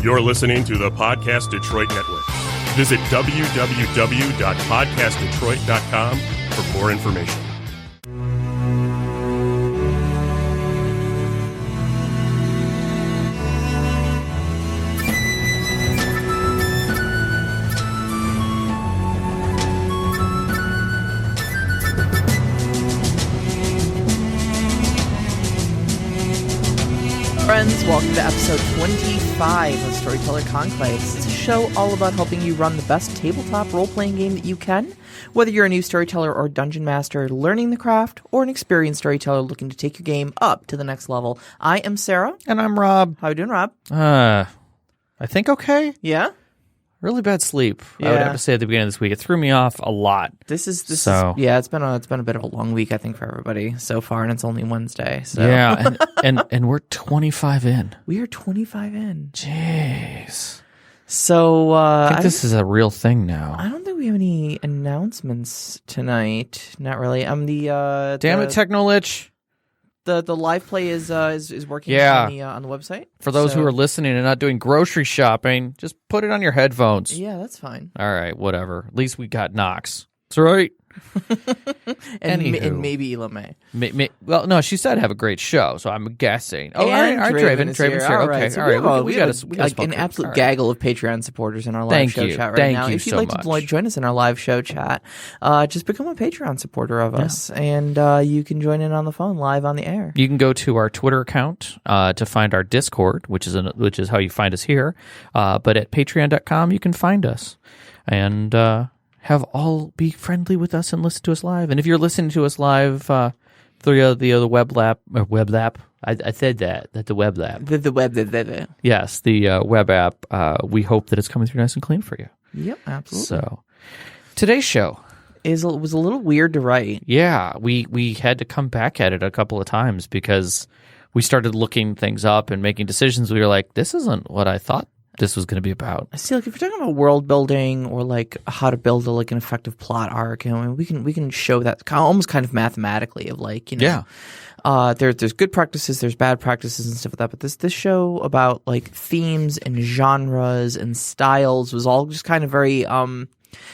You're listening to the Podcast Detroit Network. Visit www.podcastdetroit.com for more information. Friends, welcome to episode 25 of Storyteller Conclave. This is a show all about helping you run the best tabletop role-playing game that you can. Whether you're a new storyteller or dungeon master learning the craft, or an experienced storyteller looking to take your game up to the next level. I am Sara. And I'm Rob. How you doing, Rob? I think okay. Yeah? Really bad sleep, Yeah. I would have to say at the beginning of this week. It threw me off a lot. It's been a bit of a long week, I think, for everybody so far, and it's only Wednesday. So Yeah, and we're 25 in. we are 25 in. Jeez. So I think this is a real thing now. I don't think we have any announcements tonight. Not really. Damn it, Technolich. The live play is working on the website. For those who are listening and not doing grocery shopping, just put it on your headphones. Yeah, that's fine. All right, whatever. At least we got Knox. That's right. and Anywho. maybe Ela May. Well, no, she said have a great show, so I'm guessing. Oh, And all right, Draven's Draven's here. All Okay, right. So all right. we have an absolute gaggle of Patreon supporters in our live Thank show you. chat right Thank now. you If you'd so like much. to join us in our live show chat, just become a Patreon supporter of us, and you can join in on the phone live on the air. You can go to our Twitter account to find our Discord, which is how you find us here. But at patreon.com, you can find us and have all be friendly with us and listen to us live. And if you're listening to us live through the web lab, I said that the web lab. The web. Yes, the web app. We hope that it's coming through nice and clean for you. Yep, absolutely. So today's show was a little weird to write. Yeah, we had to come back at it a couple of times because we started looking things up and making decisions. We were like, this isn't what I thought this was going to be about. I see, like, if you're talking about world building or like how to build an effective plot arc, we can show that almost kind of mathematically of like, there's good practices, there's bad practices and stuff like that. But this show about like themes and genres and styles was all just kind of very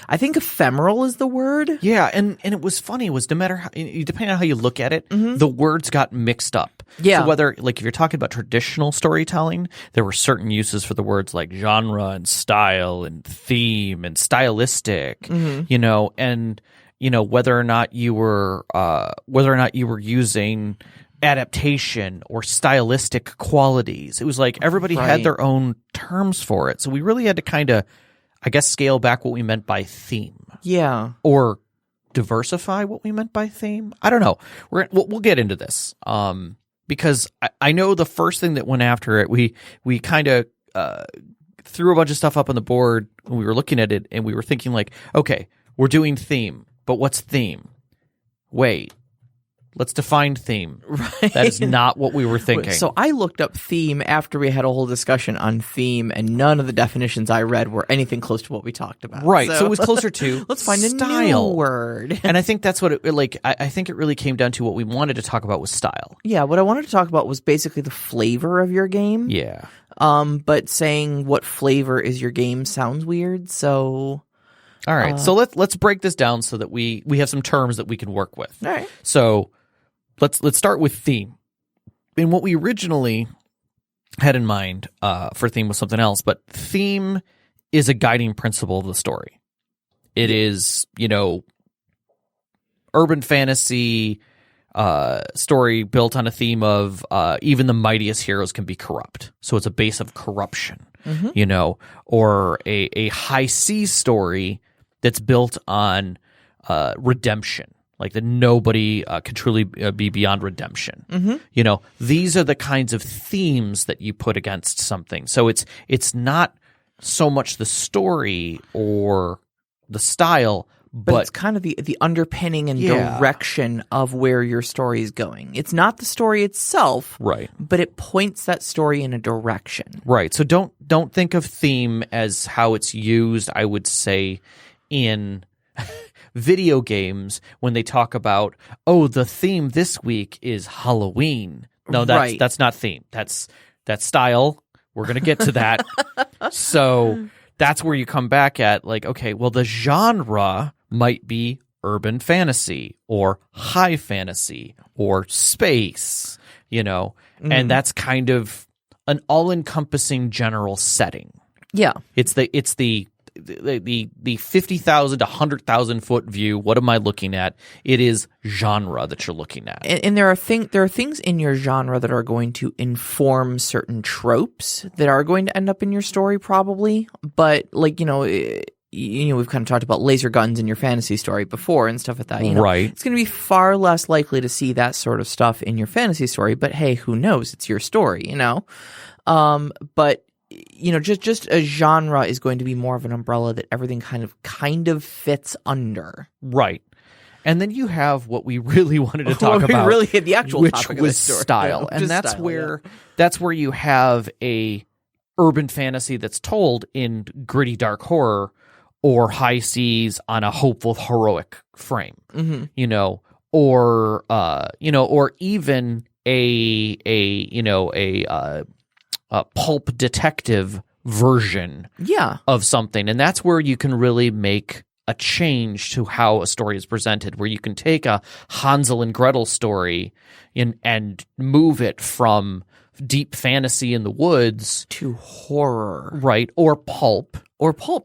I think ephemeral is the word. Yeah, and it was funny. It was no matter how, depending on how you look at it, the words got mixed up. Yeah. So whether, like, if you're talking about traditional storytelling, there were certain uses for the words like genre and style and theme and stylistic, and whether or not you were using adaptation or stylistic qualities. It was like everybody had their own terms for it. So we really had to kind of, I guess, scale back what we meant by theme. Yeah. Or diversify what we meant by theme. I don't know. We'll get into this. Because I know the first thing that went after it, we kind of threw a bunch of stuff up on the board when we were looking at it, and we were thinking like, okay, we're doing theme, but what's theme? Wait. Let's define theme. Right. That is not what we were thinking. So I looked up theme after we had a whole discussion on theme, and none of the definitions I read were anything close to what we talked about. Right. So it was closer to let's find style. a new word. And I think that's what I think it really came down to what we wanted to talk about was style. Yeah, what I wanted to talk about was basically the flavor of your game. Yeah. But saying what flavor is your game sounds weird, so all right. So let's break this down so that we have some terms that we can work with. All right. So let's start with theme. And what we originally had in mind for theme was something else, but theme is a guiding principle of the story. It is, urban fantasy story built on a theme of even the mightiest heroes can be corrupt. So it's a base of corruption, or a high seas story that's built on redemption. Like that nobody can truly be beyond redemption. These are the kinds of themes that you put against something. So it's not so much the story or the style, but it's kind of the underpinning and direction of where your story is going. It's not the story itself, right? But it points that story in a direction, right? So don't think of theme as how it's used. I would say in video games when they talk about, the theme this week is Halloween. No, that's not theme. That's style. We're going to get to that. So that's where you come back at like, okay, well, the genre might be urban fantasy or high fantasy or space, and that's kind of an all-encompassing general setting. Yeah. It's the 50,000 to 100,000 foot view. What am I looking at? It is genre that you're looking at. And there are things in your genre that are going to inform certain tropes that are going to end up in your story probably. But like, we've kind of talked about laser guns in your fantasy story before and stuff like that. Right. It's going to be far less likely to see that sort of stuff in your fantasy story. But hey, who knows? It's your story, But just a genre is going to be more of an umbrella that everything kind of fits under. Right. And then you have what we really wanted to talk about. We really hit the actual which topic was of this story. style. Yeah, and that's where you have a urban fantasy that's told in gritty dark horror or high seas on a hopeful heroic frame. Or even a pulp detective version of something. And that's where you can really make a change to how a story is presented, where you can take a Hansel and Gretel story and move it from deep fantasy in the woods to horror. Right. Or pulp.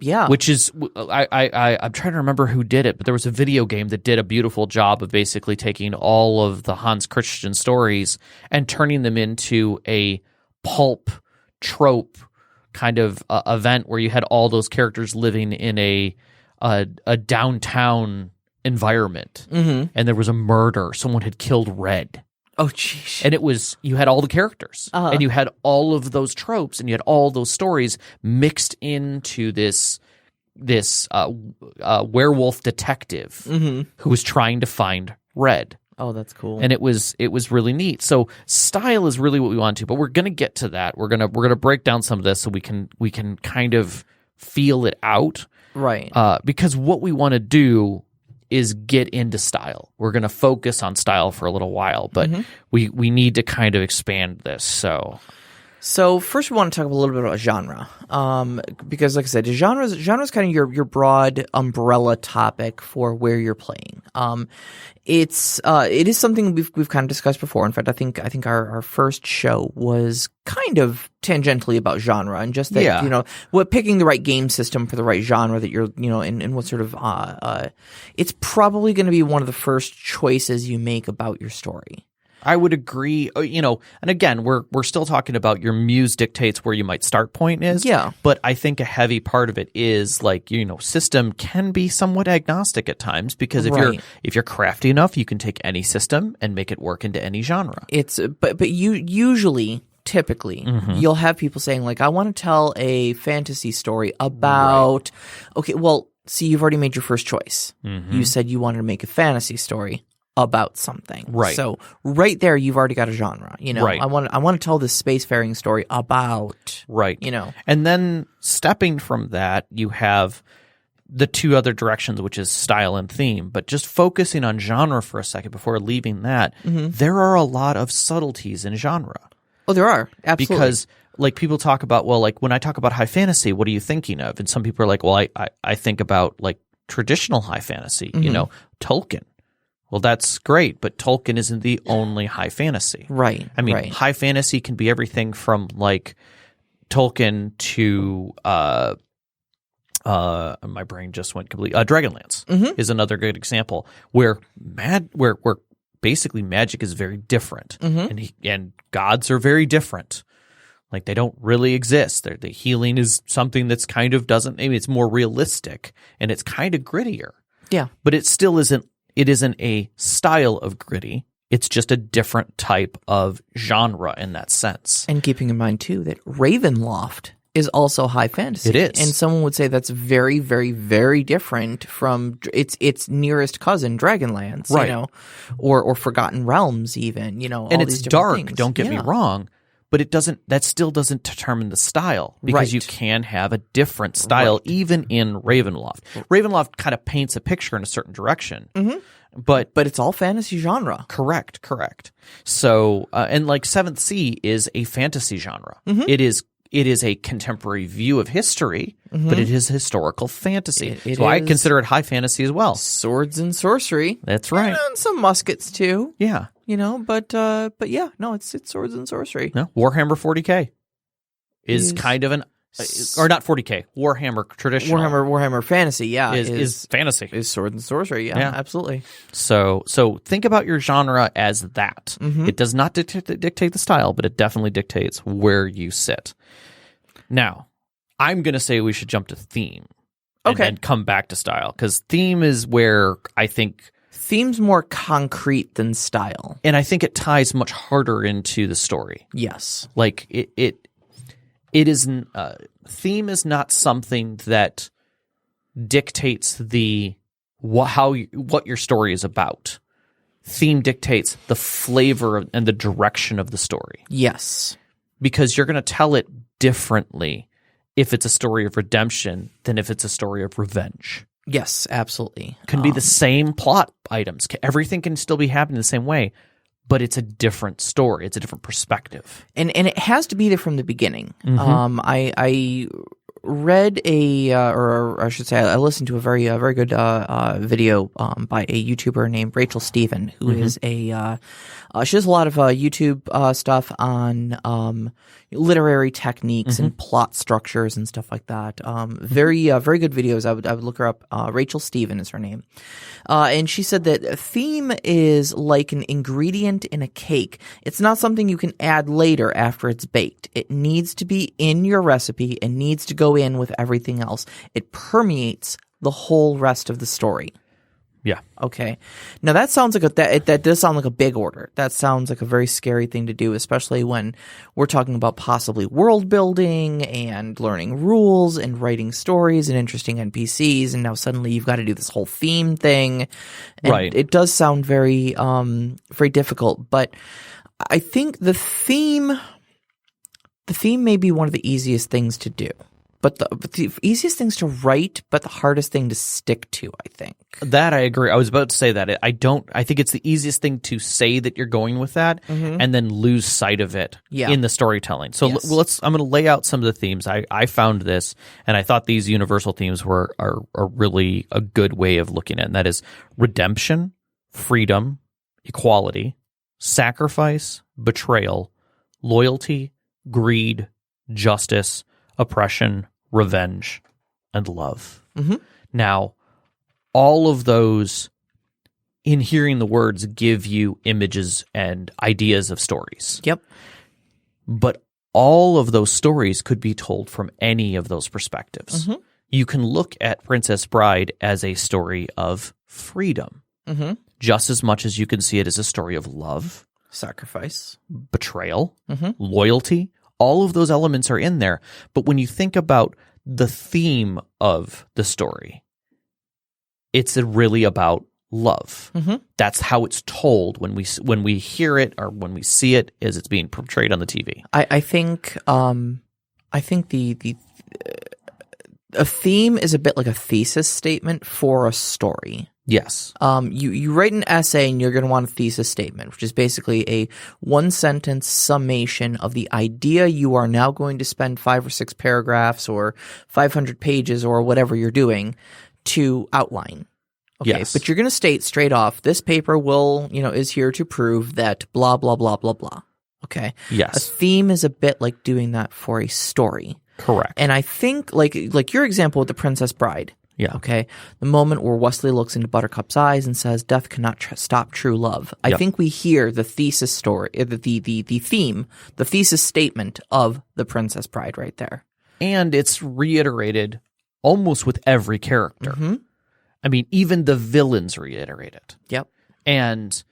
Yeah. Which is, I'm trying to remember who did it, but there was a video game that did a beautiful job of basically taking all of the Hans Christian stories and turning them into a pulp trope kind of event where you had all those characters living in a downtown environment, and there was a murder. Someone had killed Red. Oh, jeez. And you had all the characters, and you had all of those tropes, and you had all those stories mixed into this werewolf detective who was trying to find Red. Oh, that's cool. And it was really neat. So style is really what we want to, but we're going to get to that. We're going to break down some of this so we can kind of feel it out. Right. Because what we want to do is get into style. We're going to focus on style for a little while, but we need to kind of expand this. So first we want to talk a little bit about genre, because like I said, genre is kind of your broad umbrella topic for where you're playing. It is something we've kind of discussed before. In fact, I think our first show was kind of tangentially about genre and just that picking the right game system for the right genre that you're and what sort of it's probably going to be one of the first choices you make about your story. I would agree, and again, we're still talking about your muse dictates where you might start point is. Yeah. But I think a heavy part of it is like, system can be somewhat agnostic at times because if you're crafty enough, you can take any system and make it work into any genre. But you typically you'll have people saying like, I want to tell a fantasy story about okay, well, see, you've already made your first choice. You said you wanted to make a fantasy story about something. Right. So right there you've already got a genre. Right. I want to tell this spacefaring story about And then stepping from that, you have the two other directions, which is style and theme. But just focusing on genre for a second before leaving that, there are a lot of subtleties in genre. Oh, there are. Absolutely. Because like people talk about, well, like when I talk about high fantasy, what are you thinking of? And some people are like, well, I think about like traditional high fantasy, Tolkien. Well, that's great, but Tolkien isn't the only high fantasy. Right. I mean, high fantasy can be everything from like Tolkien to my brain just went completely. Dragonlance is another great example where basically magic is very different, and gods are very different. Like they don't really exist. The healing is something that's kind of doesn't. Maybe it's more realistic and it's kind of grittier. Yeah, but it still isn't. It isn't a style of gritty. It's just a different type of genre in that sense. And keeping in mind, too, that Ravenloft is also high fantasy. It is. And someone would say that's very, very, very different from its nearest cousin, Dragonlance, right. Or Forgotten Realms even, And all it's these different dark, things. don't get me wrong, but that still doesn't determine the style because you can have a different style even in Ravenloft. Ravenloft kind of paints a picture in a certain direction. But it's all fantasy genre. Correct. So, and like Seventh Sea is a fantasy genre. It it is a contemporary view of history, but it is historical fantasy. It I is consider it high fantasy as well. swords and sorcery. That's right. And some muskets too. Yeah. But yeah, no, it's swords and sorcery. No, Warhammer 40K is Is- kind of an or not 40K. Warhammer traditional Warhammer fantasy, yeah, is fantasy. is sword and sorcery. Yeah, Yeah. absolutely. So think about your genre as that. It does not dictate the style, but it definitely dictates where you sit. Now, I'm going to say we should jump to theme and Okay. then come back to style, because theme is where I think, Theme's more concrete than style. and I think it ties much harder into the story. Yes. Like it is theme is not something that dictates what your story is about. Theme dictates the flavor and the direction of the story, Yes. because you're going to tell it differently if it's a story of redemption than if it's a story of revenge. Yes, absolutely. Can be the same plot items. Everything can still be happening the same way, but it's a different story. It's a different perspective. And it has to be there from the beginning. I read or I should say, I listened to a very good video by a YouTuber named Rachel Stephen, who is she does a lot of YouTube stuff on literary techniques and plot structures and stuff like that. Very good videos. I would look her up. Rachel Stephen is her name. And she said that theme is like an ingredient in a cake. It's not something you can add later after it's baked. It needs to be in your recipe and needs to go in with everything else. It permeates the whole rest of the story. Yeah. Okay. Now that sounds like that does sound like a big order. That sounds like a very scary thing to do, especially when we're talking about possibly world building and learning rules and writing stories and interesting NPCs. And now suddenly you've got to do this whole theme thing. And Right. it does sound very, very difficult, but I think the theme may be one of the easiest things to do. But the easiest things to write, but the hardest thing to stick to, I think. That I agree. I was about to say that. I think it's the easiest thing to say that you're going with that and then lose sight of it in the storytelling. So Yes. I'm going to lay out some of the themes. I found this, and I thought these universal themes are really a good way of looking at it. And that is redemption, freedom, equality, sacrifice, betrayal, loyalty, greed, justice, oppression, revenge, and love. Now, all of those, in hearing the words, give you images and ideas of stories. Yep. But all of those stories could be told from any of those perspectives. You can look at Princess Bride as a story of freedom, just as much as you can see it as a story of love, Sacrifice. betrayal, loyalty. All of those elements are in there. But when you think about the theme of the story, it's really about love. That's how it's told when we hear it or when we see it as it's being portrayed on the TV. I think the a theme is a bit like a thesis statement for a story. Yes. You write an essay and you're going to want a thesis statement, which is basically a one-sentence summation of the idea you are now going to spend 5 or 6 paragraphs or 500 pages or whatever you're doing to outline. Okay, Yes. but you're going to state straight off, this paper is here to prove that blah, blah, blah, blah, blah. Okay? Yes. A theme is a bit like doing that for a story. Correct. And I think, like your example with The Princess Bride. Yeah. Okay. The moment where Wesley looks into Buttercup's eyes and says, "Death cannot stop true love." I think we hear the thesis story, the theme, the thesis statement of The Princess Bride right there. And it's reiterated almost with every character. I mean, even the villains reiterate it. Yep. And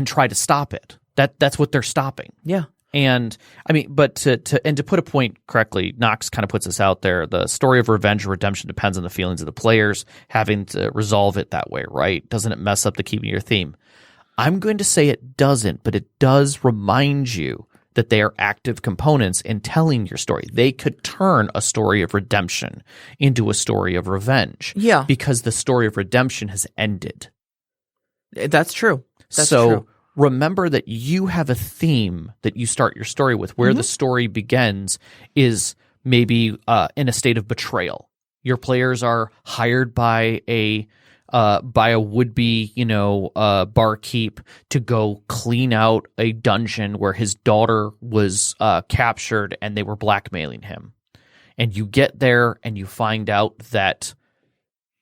try to stop it. That's what they're stopping. Yeah. And I mean, but to put a point correctly, Knox kind of puts this out there. The story of revenge or redemption depends on the feelings of the players having to resolve it that way, right? Doesn't it mess up the keeping your theme? I'm going to say it doesn't, but it does remind you that they are active components in telling your story. They could turn a story of redemption into a story of revenge. Yeah. Because the story of redemption has ended. That's true. That's so true. remember that you have a theme that you start your story with. Where the story begins is maybe in a state of betrayal. Your players are hired by a would-be, barkeep to go clean out a dungeon where his daughter was captured and they were blackmailing him. And you get there and you find out that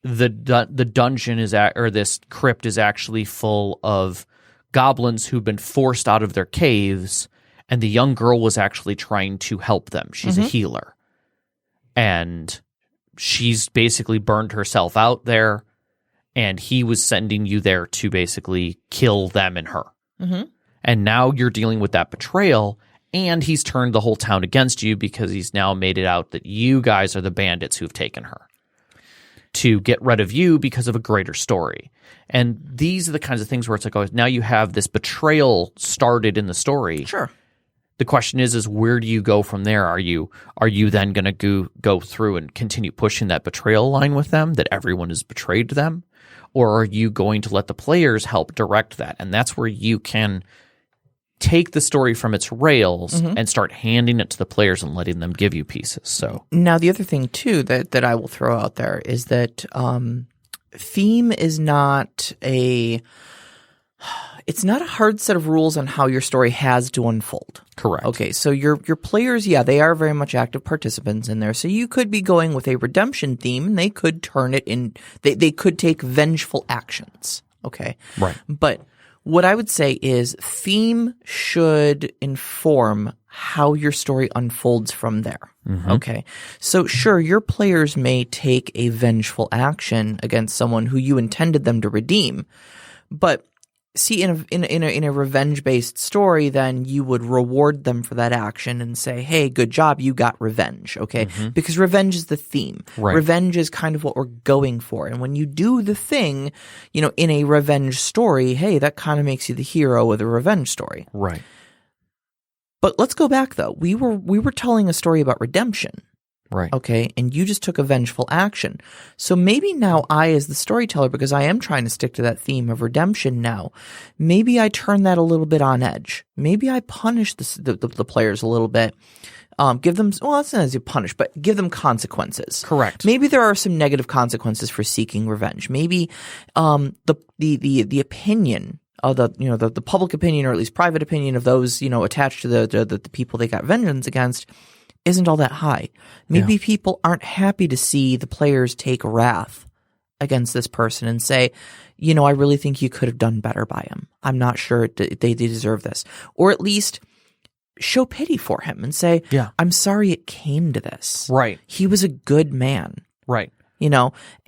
the dungeon or this crypt is actually full of goblins who've been forced out of their caves, and the young girl was actually trying to help them. She's a healer. And she's basically burned herself out there, and he was sending you there to basically kill them and her. And now you're dealing with that betrayal, and he's turned the whole town against you because he's now made it out that you guys are the bandits who've taken her to get rid of you because of a greater story. And these are the kinds of things where it's like, oh, now you have this betrayal started in the story. Sure. The question is where do you go from there? Are you then going to go through and continue pushing that betrayal line with them, that everyone has betrayed them? Or are you going to let the players help direct that? And that's where you can take the story from its rails and start handing it to the players and letting them give you pieces. So now the other thing too that I will throw out there is that theme is not it's not a hard set of rules on how your story has to unfold. Correct. Okay, so your players, they are very much active participants in there. So you could be going with a redemption theme, and they could turn it in. They could take vengeful actions. Okay, right. But what I would say is theme should inform how your story unfolds from there. Okay. So sure, your players may take a vengeful action against someone who you intended them to redeem, but see, in a revenge-based story, then you would reward them for that action and say, hey, good job, you got revenge, okay? Because revenge is the theme. Right. Revenge is kind of what we're going for. And when you do the thing, in a revenge story, hey, that kind of makes you the hero of the revenge story. Right. But let's go back, though. We were telling a story about redemption. Right. Okay. And you just took a vengeful action. So maybe now I, as the storyteller, because I am trying to stick to that theme of redemption now, maybe I turn that a little bit on edge. Maybe I punish the players a little bit. Give them, well, it's not as you punish, but give them consequences. Correct. Maybe there are some negative consequences for seeking revenge. Maybe the opinion of the public opinion, or at least private opinion of those attached to the people they got vengeance against, isn't all that high. Maybe people aren't happy to see the players take wrath against this person and say, I really think you could have done better by him. I'm not sure they deserve this. Or at least show pity for him and say, I'm sorry it came to this. Right. He was a good man. Right.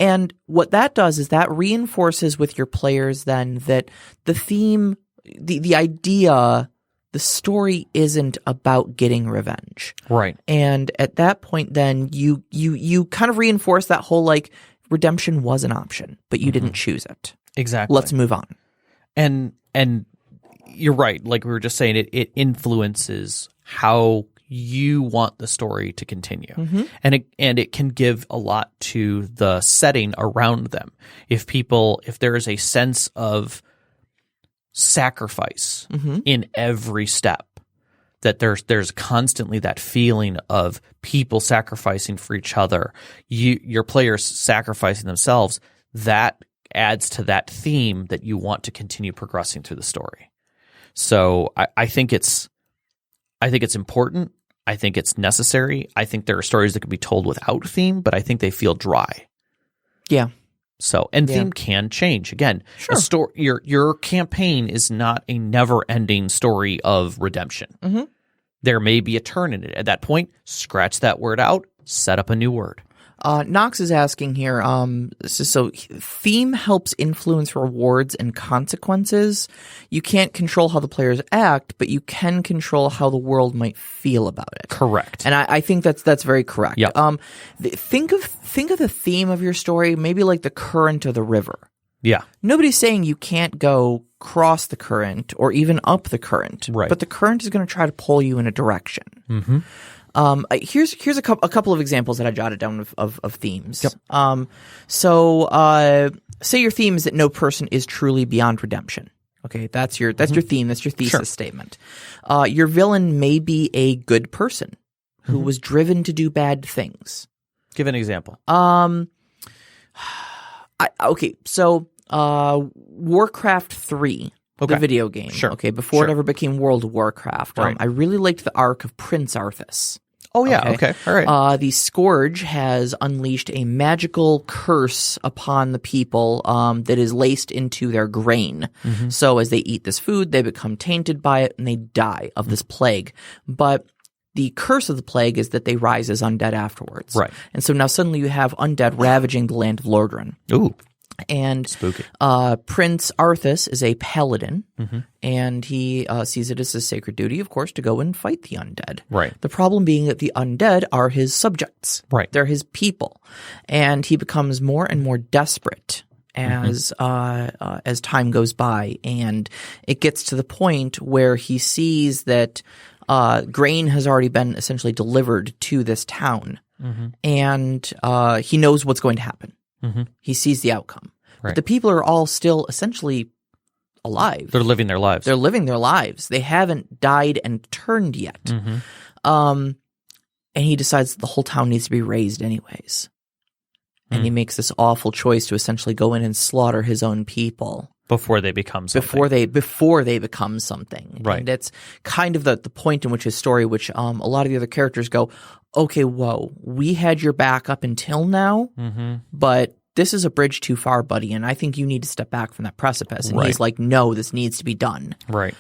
And what that does is that reinforces with your players then that the theme, the idea, the story isn't about getting revenge. Right. And at that point then you kind of reinforce that whole redemption was an option, but you didn't choose it. Exactly. Let's move on. And you're right. Like we were just saying, it influences how you want the story to continue. And it can give a lot to the setting around them. If there is a sense of sacrifice in every step, that there's constantly that feeling of people sacrificing for each other, your players sacrificing themselves, that adds to that theme that you want to continue progressing through the story. So I think it's important. I think it's necessary. I think there are stories that can be told without theme, but I think they feel dry. Yeah. So, and theme can change. Again, Sure. a story, your campaign is not a never-ending story of redemption. There may be a turn in it. At that point, scratch that word out, set up a new word. Knox is asking here, so theme helps influence rewards and consequences. You can't control how the players act, but you can control how the world might feel about it. Correct. And I think that's very correct. Yep. Think of the theme of your story, maybe like the current of the river. Yeah. Nobody's saying you can't go cross the current or even up the current, right? But the current is going to try to pull you in a direction. Here's a couple of examples that I jotted down of themes. Yep. So say your theme is that no person is truly beyond redemption. Okay, that's your theme. That's your thesis statement. Your villain may be a good person who was driven to do bad things. Give an example. Warcraft 3, the video game. Sure. Okay, before it ever became World of Warcraft. Right. I really liked the arc of Prince Arthas. Oh, yeah. Okay. All right. The Scourge has unleashed a magical curse upon the people that is laced into their grain. So as they eat this food, they become tainted by it and they die of this plague. But the curse of the plague is that they rise as undead afterwards. Right. And so now suddenly you have undead ravaging the land of Lordran. Ooh. And Spooky. Prince Arthas is a paladin, and he sees it as his sacred duty, of course, to go and fight the undead. Right. The problem being that the undead are his subjects. Right. They're his people. And he becomes more and more desperate as time goes by. And it gets to the point where he sees that grain has already been essentially delivered to this town. And he knows what's going to happen. He sees the outcome. Right. But the people are all still essentially alive. They're living their lives. They're living their lives. They haven't died and turned yet. And he decides that the whole town needs to be razed anyways. And he makes this awful choice to essentially go in and slaughter his own people. Before they become something. Before they become something. Right. And it's kind of the point in which his story, which a lot of the other characters go, okay, whoa, we had your back up until now, but this is a bridge too far, buddy, and I think you need to step back from that precipice. And he's like, no, this needs to be done. Right.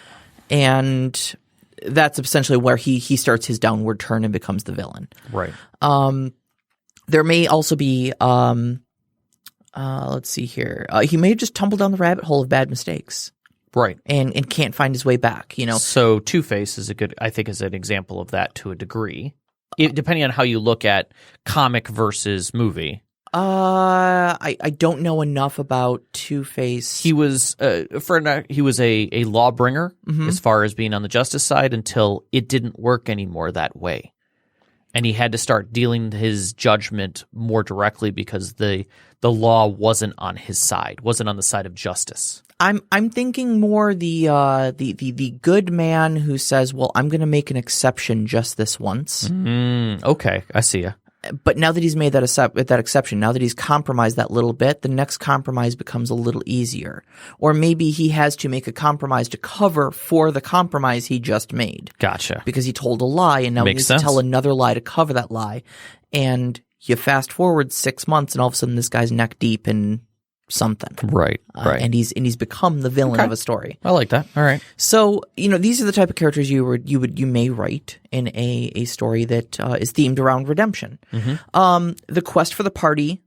And that's essentially where he starts his downward turn and becomes the villain. Right. There may also be let's see here. He may just tumble down the rabbit hole of bad mistakes. Right. And can't find his way back, So Two-Face is is an example of that to a degree. Depending on how you look at comic versus movie. I don't know enough about Two-Face. He was he was a lawbringer as far as being on the justice side until it didn't work anymore that way. And he had to start dealing his judgment more directly because the law wasn't on his side, wasn't on the side of justice. I'm thinking more the good man who says, well, I'm going to make an exception just this once. Okay, I see you. But now that he's made that exception, now that he's compromised that little bit, the next compromise becomes a little easier. Or maybe he has to make a compromise to cover for the compromise he just made. Gotcha. Because he told a lie, and now he needs to tell another lie to cover that lie. And you fast forward 6 months, and all of a sudden this guy's neck deep in something. Right. Right. And he's become the villain of a story. I like that. All right. So, these are the type of characters you may write in a story that is themed around redemption. The quest for the party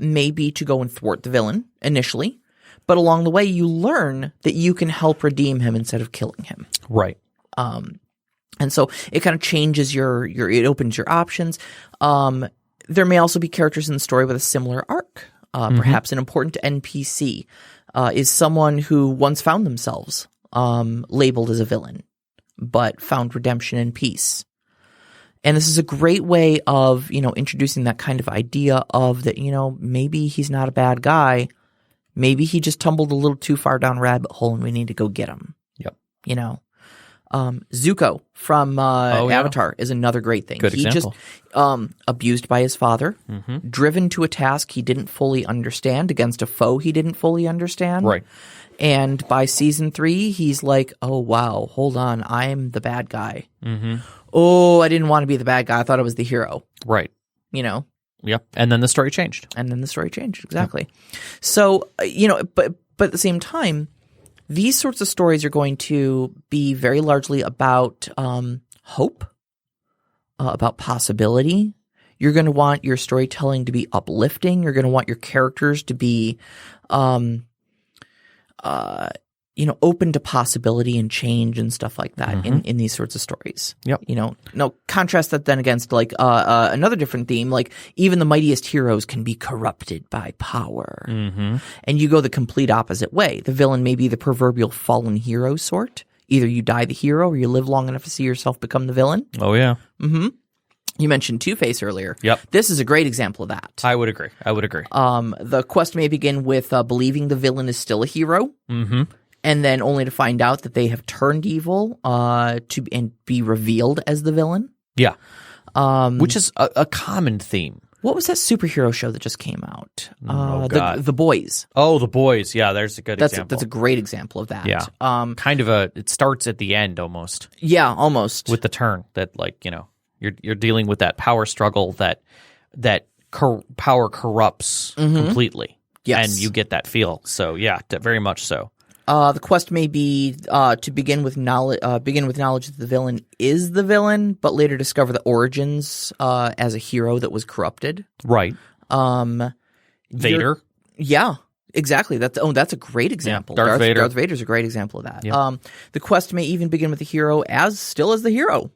may be to go and thwart the villain initially, but along the way you learn that you can help redeem him instead of killing him. Right. And so it kind of changes it opens your options. There may also be characters in the story with a similar arc. Perhaps an important NPC is someone who once found themselves labeled as a villain, but found redemption and peace. And this is a great way of, introducing that kind of idea of that, maybe he's not a bad guy. Maybe he just tumbled a little too far down a rabbit hole and we need to go get him. Yep. Zuko from Avatar is another great thing. Good example. Just abused by his father, driven to a task he didn't fully understand against a foe he didn't fully understand. Right. And by season 3, he's like, oh, wow, hold on, I'm the bad guy. Oh, I didn't want to be the bad guy. I thought I was the hero. Right. Yep. And then the story changed. Exactly. So, but at the same time, these sorts of stories are going to be very largely about hope, about possibility. You're going to want your storytelling to be uplifting. You're going to want your characters to be, open to possibility and change and stuff like that in these sorts of stories. Yep. Now contrast that then against like another different theme, like even the mightiest heroes can be corrupted by power. And you go the complete opposite way. The villain may be the proverbial fallen hero sort. Either you die the hero or you live long enough to see yourself become the villain. Oh, yeah. You mentioned Two-Face earlier. Yep. This is a great example of that. I would agree. The quest may begin with believing the villain is still a hero. and then only to find out that they have turned evil and be revealed as the villain. Yeah. Which is a common theme. What was that superhero show that just came out? God. The Boys. Oh, The Boys. Yeah, there's a good example. That's a great example of that. Yeah. It starts at the end almost. Yeah, almost. With the turn that, like, you're dealing with that power struggle that power corrupts completely. Yes. And you get that feel. So, yeah, very much so. The quest may be to begin with knowledge that the villain is the villain, but later discover the origins as a hero that was corrupted. Right. Vader. Yeah, exactly. That's a great example. Yeah, Darth Vader. Darth Vader's a great example of that. Yeah. The quest may even begin with the hero still as the hero.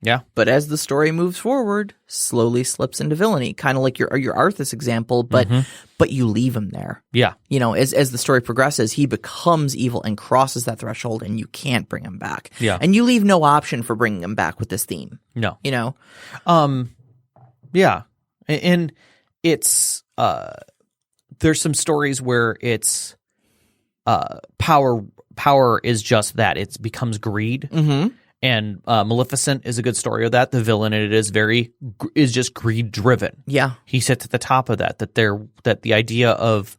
Yeah. But as the story moves forward, slowly slips into villainy, kind of like your Arthas example, but you leave him there. Yeah. As the story progresses, he becomes evil and crosses that threshold, and you can't bring him back. Yeah. And you leave no option for bringing him back with this theme. No. Yeah. And it's there's some stories where it's power is just that. It becomes greed. Mm-hmm. And Maleficent is a good story of that. The villain in it is just greed driven. Yeah, he sits at the top of that. That the idea of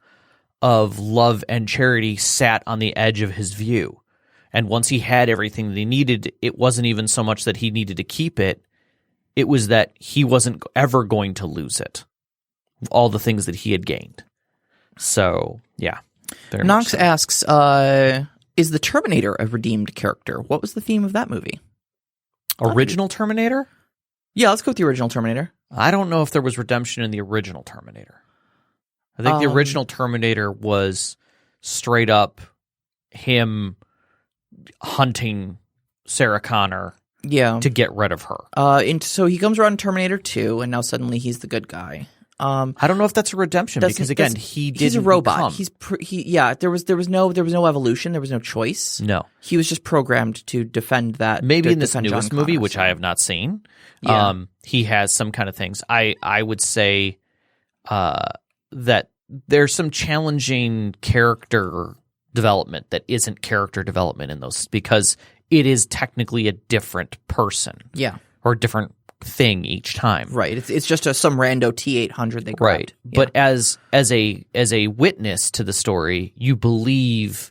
love and charity sat on the edge of his view, and once he had everything that he needed, it wasn't even so much that he needed to keep it. It was that he wasn't ever going to lose it. All the things that he had gained. So yeah. Knox asks. Is the Terminator a redeemed character? What was the theme of that movie? Original Terminator? Yeah, let's go with the original Terminator. I don't know if there was redemption in the original Terminator. I think the original Terminator was straight up him hunting Sarah Connor to get rid of her. So he comes around in Terminator 2, and now suddenly he's the good guy. I don't know if that's a redemption because again he's a robot. There was no evolution. There was no choice. No, he was just programmed to defend that. Maybe in this newest movie, which I have not seen, he has some kind of things. I would say that there's some challenging character development that isn't character development in those because it is technically a different person. Yeah, or a different thing each time. Right. It's just some rando T800 they grabbed. Right. Yeah. But as a witness to the story, you believe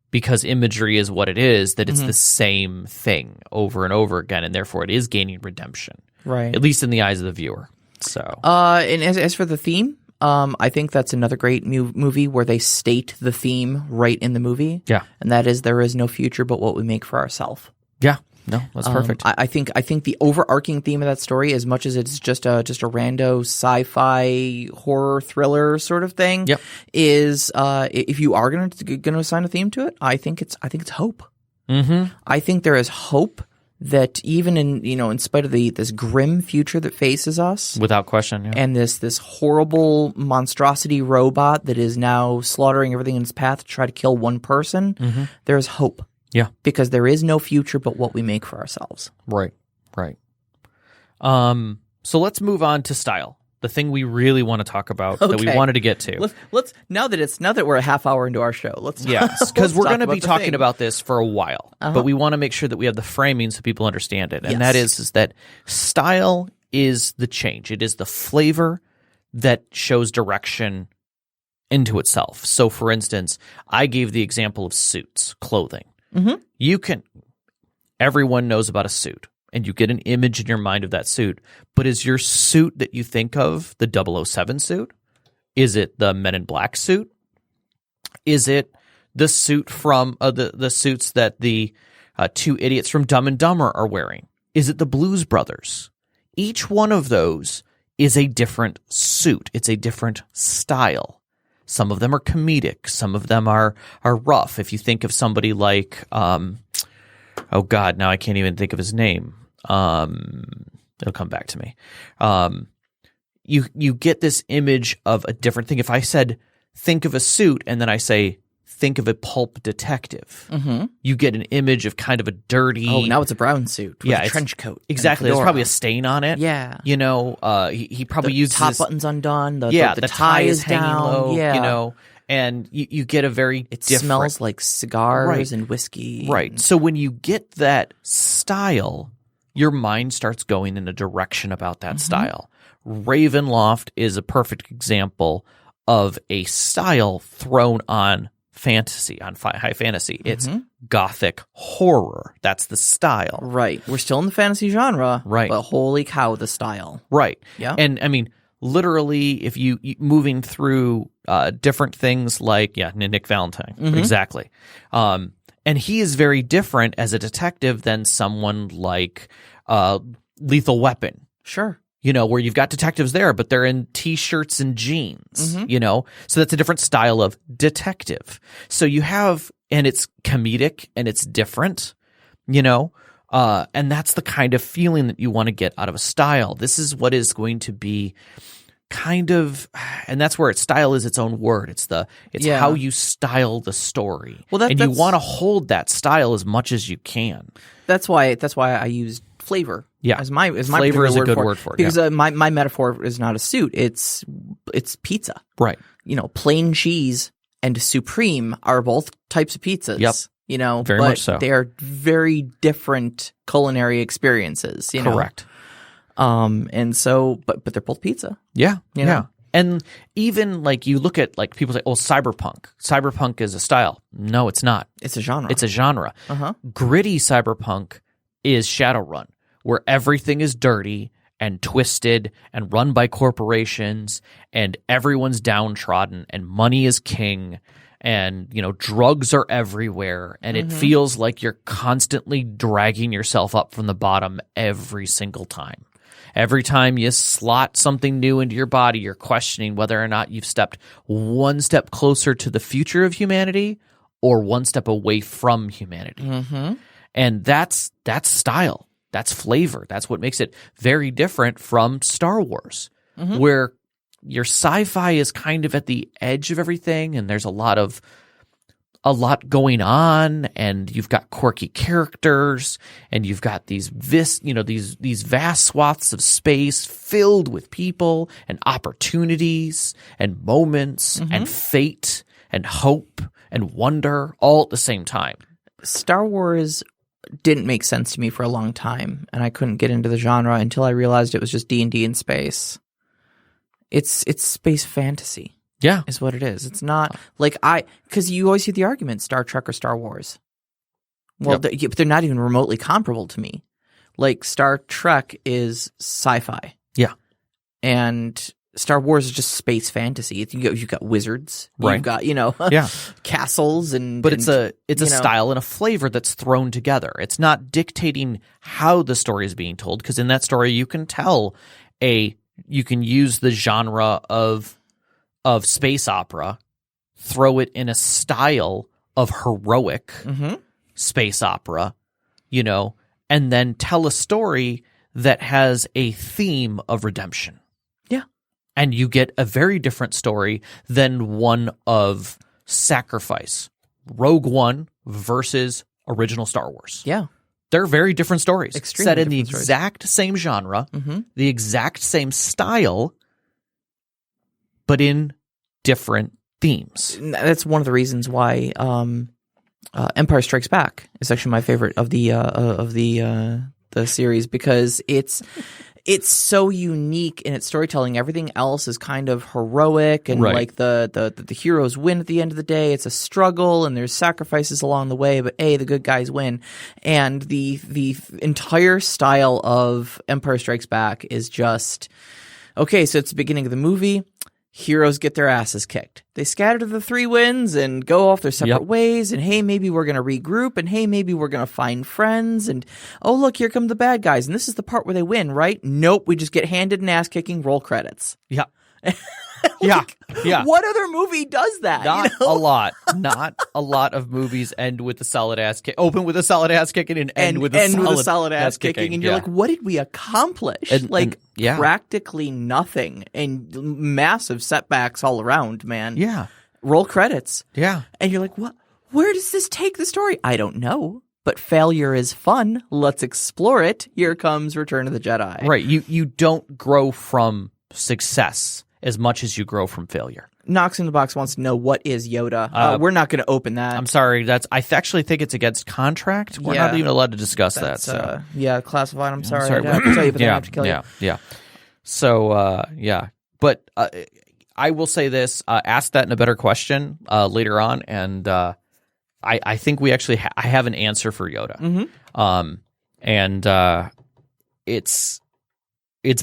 because imagery is what it is that it's the same thing over and over again, and therefore it is gaining redemption. Right. At least in the eyes of the viewer. So and as for the theme, I think that's another great movie where they state the theme right in the movie. Yeah. And that is there is no future but what we make for ourselves. Yeah. No, that's perfect. I think the overarching theme of that story, as much as it's just a rando sci-fi horror thriller sort of thing, is if you are going to assign a theme to it, I think it's hope. Mm-hmm. I think there is hope that even in spite of this grim future that faces us, without question, and this horrible monstrosity robot that is now slaughtering everything in its path to try to kill one person, there is hope. Yeah. Because there is no future but what we make for ourselves. Right. Right. So let's move on to style. The thing we really want to talk about that we wanted to get to. Let's now that we're a half hour into our show, let's because we're going to be talking about this for a while, but we want to make sure that we have the framing so people understand it. And that is that style is the change. It is the flavor that shows direction into itself. So for instance, I gave the example of suits, clothing. Mm-hmm. Everyone knows about a suit, and you get an image in your mind of that suit. But is your suit that you think of the 007 suit? Is it the Men in Black suit? Is it the suit from the suits that the two idiots from Dumb and Dumber are wearing? Is it the Blues Brothers? Each one of those is a different suit. It's a different style. Some of them are comedic. Some of them are rough. If you think of somebody like, oh God, now I can't even think of his name. It'll come back to me. You get this image of a different thing. If I said, think of a suit, and then I say, think of a pulp detective, you get an image of kind of a dirty. Oh, now it's a brown suit with a trench coat. Exactly. There's probably a stain on it. Yeah. He probably uses top buttons undone. The the tie is hanging down. low. Yeah. And you get a very different... smells like cigars and whiskey. Right. So when you get that style, your mind starts going in a direction about that style. Ravenloft is a perfect example of a style thrown on fantasy, on high fantasy. It's gothic horror. That's the style. Right. We're still in the fantasy genre. Right. But holy cow, the style. Right. Yeah. And I mean, literally, if you moving through different things like, Nick Valentine. Exactly. And he is very different as a detective than someone like Lethal Weapon. Sure. You know, where you've got detectives there, but they're in T-shirts and jeans, you know? So that's a different style of detective. So you have, and it's comedic and it's different, you know? And that's the kind of feeling that you want to get out of a style. This is what is going to be kind of, and that's where style is its own word. It's how you style the story. Well, and you want to hold that style as much as you can. That's why I used flavor. Yeah, as my flavor is a good word for it because my metaphor is not a suit. It's pizza. Right. You know, plain cheese and supreme are both types of pizzas. Yep. You know, very much so. They are very different culinary experiences. You know? Correct. And so, but they're both pizza. Yeah. You know? And even like you look at like people say, oh, cyberpunk. Cyberpunk is a style. No, it's not. It's a genre. It's a genre. Gritty cyberpunk is Shadowrun, where everything is dirty and twisted and run by corporations and everyone's downtrodden and money is king and, you know, drugs are everywhere and it feels like you're constantly dragging yourself up from the bottom every single time. Every time you slot something new into your body, you're questioning whether or not you've stepped one step closer to the future of humanity or one step away from humanity. And that's style. That's flavor. That's what makes it very different from Star Wars, where your sci-fi is kind of at the edge of everything, and there's a lot going on, and you've got quirky characters, and you've got these vast swaths of space filled with people and opportunities and moments and fate and hope and wonder all at the same time. Star Wars didn't make sense to me for a long time, and I couldn't get into the genre until I realized it was just D&D in space. It's space fantasy. Yeah. Is what it is. It's not like because you always hear the argument Star Trek or Star Wars. Well, they're not even remotely comparable to me. Like Star Trek is sci-fi. Yeah. And Star Wars is just space fantasy. You've got wizards, right? You've got castles but it's a style and a flavor that's thrown together. It's not dictating how the story is being told, because in that story you can you can use the genre of space opera, throw it in a style of heroic space opera, you know, and then tell a story that has a theme of redemption. And you get a very different story than one of sacrifice. Rogue One versus original Star Wars. Yeah. They're very different stories. Extremely set in the different exact same genre, the exact same style, but in different themes. That's one of the reasons why Empire Strikes Back is actually my favorite of the series, because it's so unique in its storytelling. Everything else is kind of heroic, and like the heroes win at the end of the day. It's a struggle, and there's sacrifices along the way, but the good guys win. And the entire style of Empire Strikes Back is just okay. So it's the beginning of the movie. Heroes get their asses kicked. They scatter to the three winds and go off their separate ways. And hey, maybe we're going to regroup. And hey, maybe we're going to find friends. And oh, look, here come the bad guys. And this is the part where they win, right? Nope, we just get handed an ass kicking. Roll credits. Yeah. Yeah. What other movie does that? Not a lot. Not a lot of movies end with a solid ass kick. Open with a solid ass kicking and end with a solid ass kicking. And you're like, what did we accomplish? Practically nothing, and massive setbacks all around, man. Yeah. Roll credits. Yeah. And you're like, what? Where does this take the story? I don't know. But failure is fun. Let's explore it. Here comes Return of the Jedi. Right. You don't grow from success as much as you grow from failure. Knox in the Box wants to know, what is Yoda? We're not going to open that. I'm sorry. I actually think it's against contract. We're not even allowed to discuss that. So. Classified. I'm sorry. I have to tell you, but I have to kill you. Yeah. So, But I will say this. Ask that in a better question later on, and I think we actually I have an answer for Yoda. Mm-hmm. And it's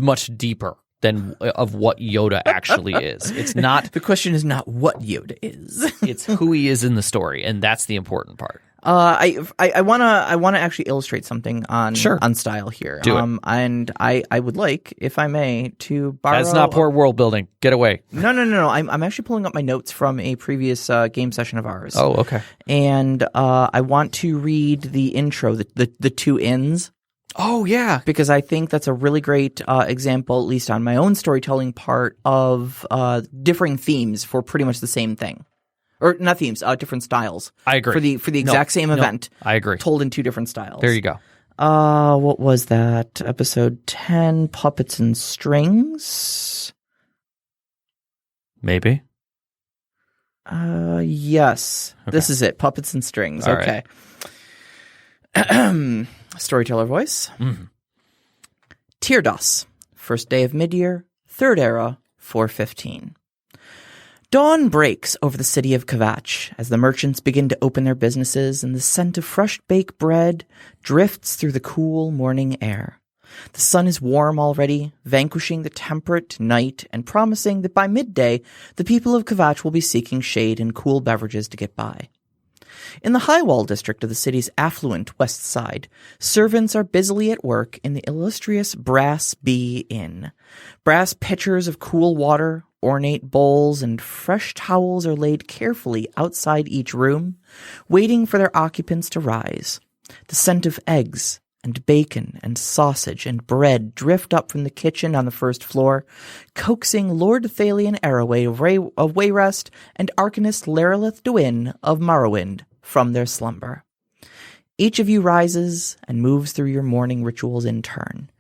much deeper than of what Yoda actually is. It's not. The question is not what Yoda is. It's who he is in the story, and that's the important part. I wanna actually illustrate something on style here. Do it. And I would like, if I may, to borrow. That's not poor world building. Get away. No. I'm actually pulling up my notes from a previous game session of ours. Oh, okay. And I want to read the intro, the two ins. Oh, yeah. Because I think that's a really great example, at least on my own storytelling part, of differing themes for pretty much the same thing. Or not themes, different styles. I agree. For the exact same event. I agree. Told in two different styles. There you go. What was that? Episode 10, Puppets and Strings? Maybe. Yes. Okay. This is it. Puppets and Strings. All okay. Right. Storyteller voice. Mm-hmm. Tyrdos. First day of mid-year. Third era. 4:15. Dawn breaks over the city of Kvatch as the merchants begin to open their businesses and the scent of fresh baked bread drifts through the cool morning air. The sun is warm already, vanquishing the temperate night and promising that by midday the people of Kvatch will be seeking shade and cool beverages to get by. In the Highwall district of the city's affluent west side, servants are busily at work in the illustrious Brass Bee Inn. Brass pitchers of cool water, ornate bowls, and fresh towels are laid carefully outside each room, waiting for their occupants to rise. The scent of eggs and bacon and sausage and bread drift up from the kitchen on the first floor, coaxing Lord Thalion Arroway of Wayrest and Arcanist Laralith Dwyn of Morrowind from their slumber. Each of you rises and moves through your morning rituals in turn.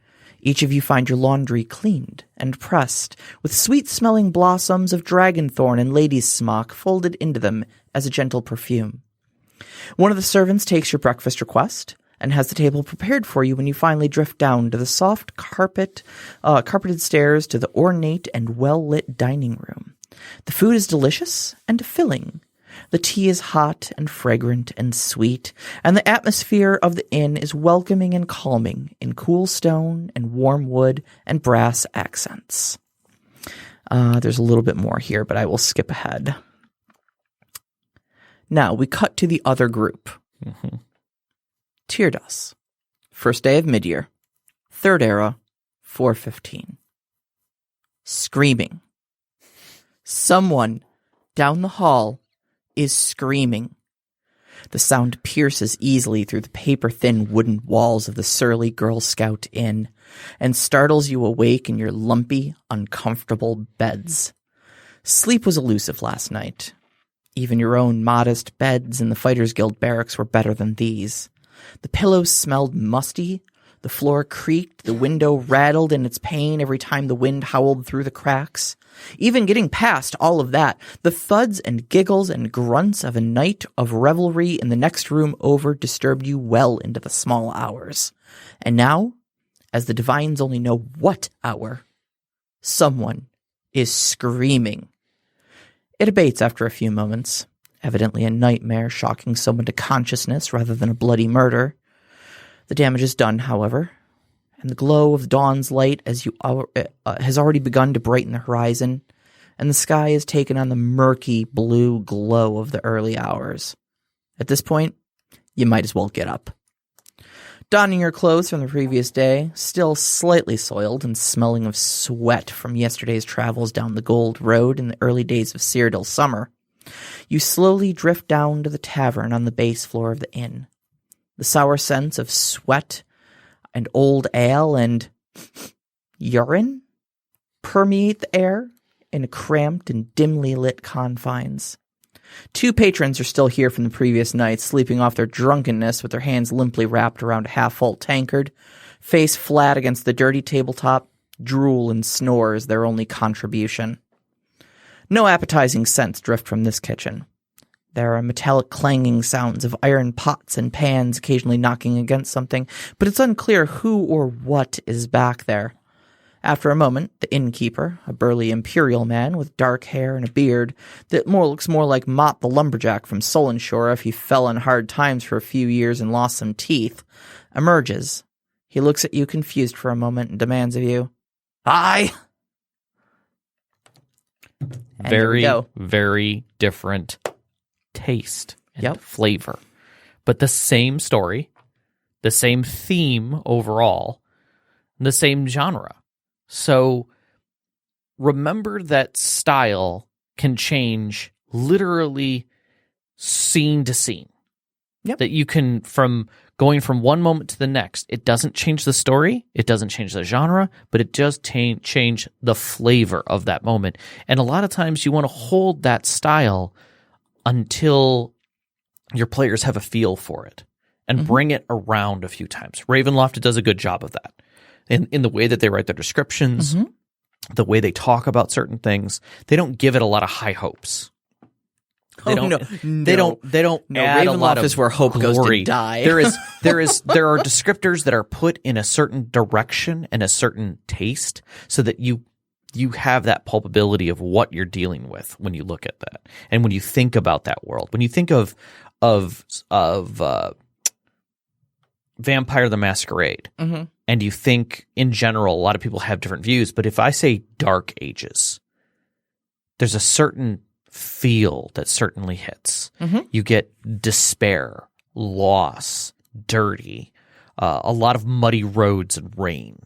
Each of you find your laundry cleaned and pressed, with sweet-smelling blossoms of dragonthorn and lady's smock folded into them as a gentle perfume. One of the servants takes your breakfast request and has the table prepared for you when you finally drift down to the soft carpeted stairs to the ornate and well-lit dining room. The food is delicious and filling. The tea is hot and fragrant and sweet, and the atmosphere of the inn is welcoming and calming in cool stone and warm wood and brass accents. There's a little bit more here, but I will skip ahead. Now, we cut to the other group. Mm-hmm. Tyrdos. First day of midyear. Third era. 4:15. Screaming. Someone down the hall is screaming. The sound pierces easily through the paper-thin wooden walls of the surly Girl Scout Inn and startles you awake in your lumpy, uncomfortable beds. Sleep was elusive last night. Even your own modest beds in the Fighters Guild barracks were better than these. The pillows smelled musty, the floor creaked, the window rattled in its pain every time the wind howled through the cracks. Even getting past all of that, the thuds and giggles and grunts of a night of revelry in the next room over disturbed you well into the small hours. And now, as the divines only know what hour, someone is screaming. It abates after a few moments, evidently a nightmare shocking someone to consciousness rather than a bloody murder. The damage is done, however, and the glow of dawn's light has already begun to brighten the horizon, and the sky has taken on the murky blue glow of the early hours. At this point, you might as well get up. Donning your clothes from the previous day, still slightly soiled and smelling of sweat from yesterday's travels down the Gold Road in the early days of Cyrodiil summer, you slowly drift down to the tavern on the base floor of the inn. The sour scents of sweat and old ale and urine permeate the air in a cramped and dimly lit confines. Two patrons are still here from the previous night, sleeping off their drunkenness with their hands limply wrapped around a half-full tankard, face flat against the dirty tabletop, drool and snore is their only contribution. No appetizing scents drift from this kitchen. There are metallic clanging sounds of iron pots and pans occasionally knocking against something, but it's unclear who or what is back there. After a moment, the innkeeper, a burly imperial man with dark hair and a beard that looks more like Mott the lumberjack from Solenshore if he fell on hard times for a few years and lost some teeth, emerges. He looks at you confused for a moment and demands of you, "Aye." And Very, very different taste and flavor. But the same story, the same theme overall, the same genre. So remember that style can change literally scene to scene. Yep. That you can, from going from one moment to the next, it doesn't change the story, it doesn't change the genre, but it does change the flavor of that moment. And a lot of times you want to hold that style until your players have a feel for it and bring it around a few times. Ravenloft does a good job of that in the way that they write their descriptions, the way they talk about certain things. They don't give it a lot of high hopes. They don't add Ravenloft a lot of is where hope glory. goes to die. There are descriptors that are put in a certain direction and a certain taste so that you have that pulpability of what you're dealing with when you look at that and when you think about that world. When you think of Vampire the Masquerade, and you think in general, a lot of people have different views, but if I say Dark Ages, there's a certain feel that certainly hits. You get despair, loss, dirty, a lot of muddy roads and rain.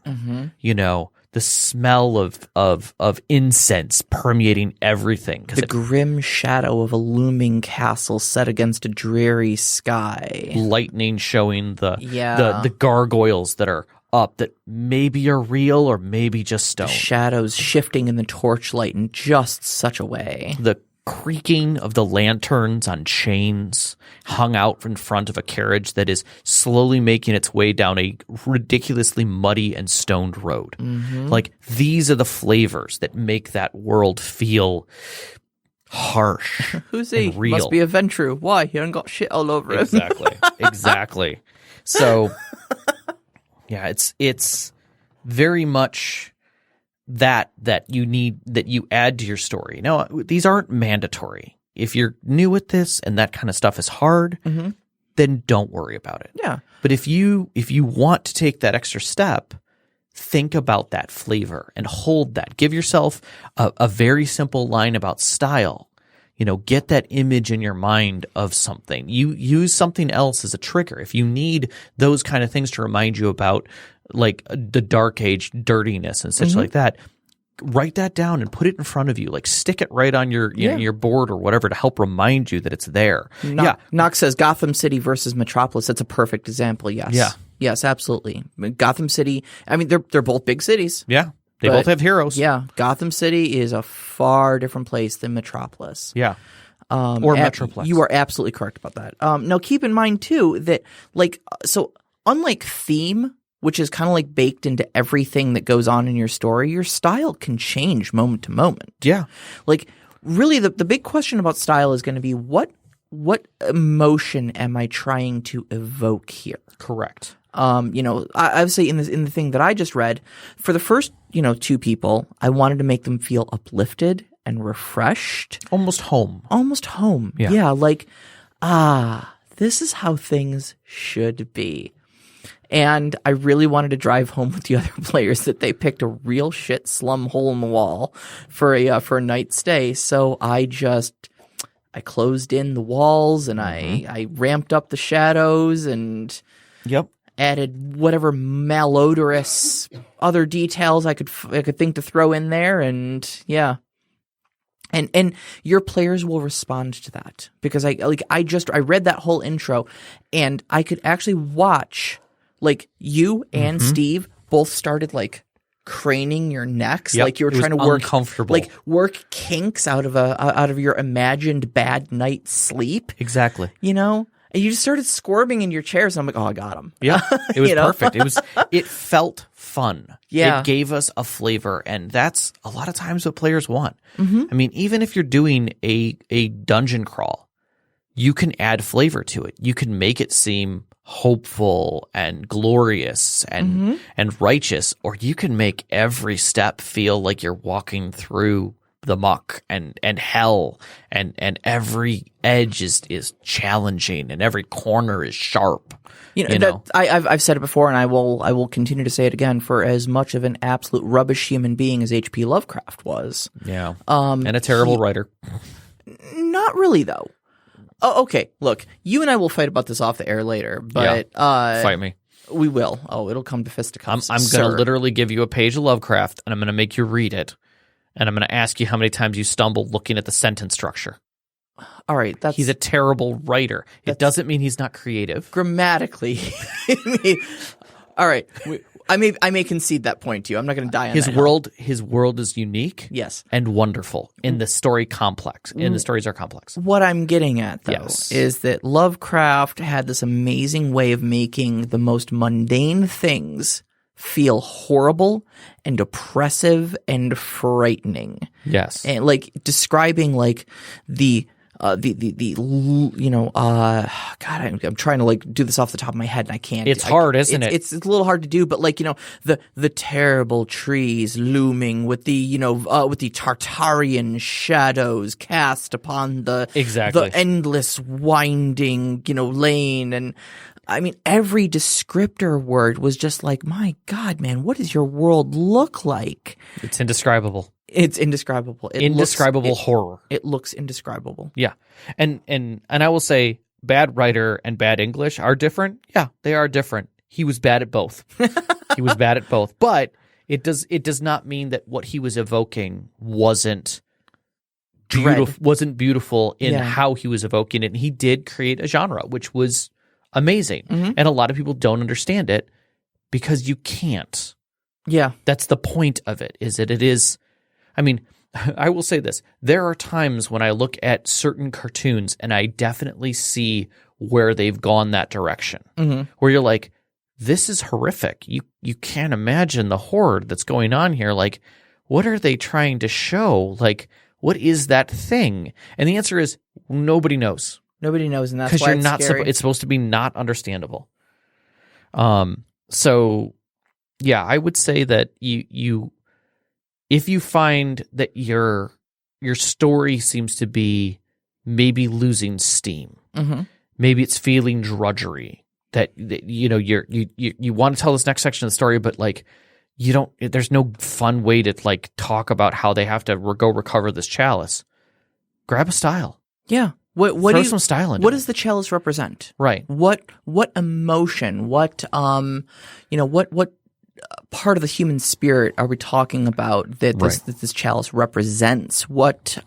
You know, the smell of incense permeating everything. The grim shadow of a looming castle set against a dreary sky. Lightning showing the gargoyles that are up that maybe are real or maybe just stone. The shadows shifting in the torchlight in just such a way. The creaking of the lanterns on chains hung out in front of a carriage that is slowly making its way down a ridiculously muddy and stoned road. Like, these are the flavors that make that world feel harsh. Who's he? Real. Must be a Ventru. Why? He done got shit all over him. Exactly. So, yeah, it's very much that you add to your story. Now, these aren't mandatory. If you're new at this and that kind of stuff is hard, then don't worry about it. Yeah. But if you want to take that extra step, think about that flavor and hold that. Give yourself a very simple line about style. You know, get that image in your mind of something. You use something else as a trigger. If you need those kind of things to remind you about, like, the Dark Age dirtiness and such like that, write that down and put it in front of you. Like, stick it right on your your board or whatever to help remind you that it's there. Knox says Gotham City versus Metropolis. That's a perfect example. Yes. Yeah. Yes, absolutely. Gotham City. I mean, they're both big cities. Yeah. They both have heroes. Yeah. Gotham City is a far different place than Metropolis. Yeah. Or Metroplex. You are absolutely correct about that. Now, keep in mind, too, that, like, so unlike theme, which is kind of like baked into everything that goes on in your story, your style can change moment to moment. Yeah. Like, really, the big question about style is going to be what emotion am I trying to evoke here? Correct. You know, I would say in the thing that I just read, for the first, two people, I wanted to make them feel uplifted and refreshed. Almost home. Yeah. Like, this is how things should be. And I really wanted to drive home with the other players that they picked a real shit slum hole in the wall for a night stay. So I closed in the walls and I ramped up the shadows and added whatever malodorous other details I could think to throw in there, and yeah. And your players will respond to that because I read that whole intro and I could actually watch, like, you and Steve both started, like, craning your necks, like you were trying to work kinks out of your imagined bad night's sleep. Exactly. You know? And you just started squirming in your chairs. And I'm like, oh, I got him. Yeah, it was perfect. It felt fun. Yeah. It gave us a flavor, and that's a lot of times what players want. I mean, even if you're doing a dungeon crawl, you can add flavor to it. You can make it seem hopeful and glorious and righteous, or you can make every step feel like you're walking through the muck and hell, and every edge is challenging and every corner is sharp. I've said it before, and I will continue to say it again. For as much of an absolute rubbish human being as H.P. Lovecraft was, and a terrible writer. Not really, though. Oh, okay. Look, you and I will fight about this off the air later, but fight me. We will. Oh, it'll come to fisticuffs. I'm going to literally give you a page of Lovecraft, and I'm going to make you read it. And I'm going to ask you how many times you stumbled looking at the sentence structure. All right. He's a terrible writer. It doesn't mean he's not creative. Grammatically. All right. I may concede that point to you. I'm not going to die on that His world is unique. Yes. And wonderful. In the story complex. And the stories are complex. What I'm getting at, though, is that Lovecraft had this amazing way of making the most mundane things feel horrible and oppressive and frightening. Yes. And like describing like the God, I'm trying to like do this off the top of my head and I can't. It's hard, isn't it? It's a little hard to do, but like, the terrible trees looming with the, with the Tartarian shadows cast upon the endless winding, lane. And I mean, every descriptor word was just like, my God, man, what does your world look like? It's indescribable. It's indescribable. Indescribable horror. It looks indescribable. Yeah. And I will say bad writer and bad English are different. Yeah, they are different. He was bad at both. He was bad at both. But it does not mean that what he was evoking wasn't beautiful in how he was evoking it. And he did create a genre, which was amazing. And a lot of people don't understand it because you can't. Yeah. That's the point of it, is that it is. I mean, I will say this. There are times when I look at certain cartoons and I definitely see where they've gone that direction, where you're like, this is horrific. You can't imagine the horror that's going on here. Like, what are they trying to show? Like, what is that thing? And the answer is nobody knows. Nobody knows, and that's why it's scary. It's supposed to be not understandable. So, yeah, I would say that you if you find that your story seems to be maybe losing steam, maybe it's feeling drudgery, that you want to tell this next section of the story, but like you don't. There's no fun way to like talk about how they have to go recover this chalice. Grab a style. Yeah. Throw some style into what it. Does the chalice represent? Right. What emotion? What what part of the human spirit are we talking about that this chalice represents? What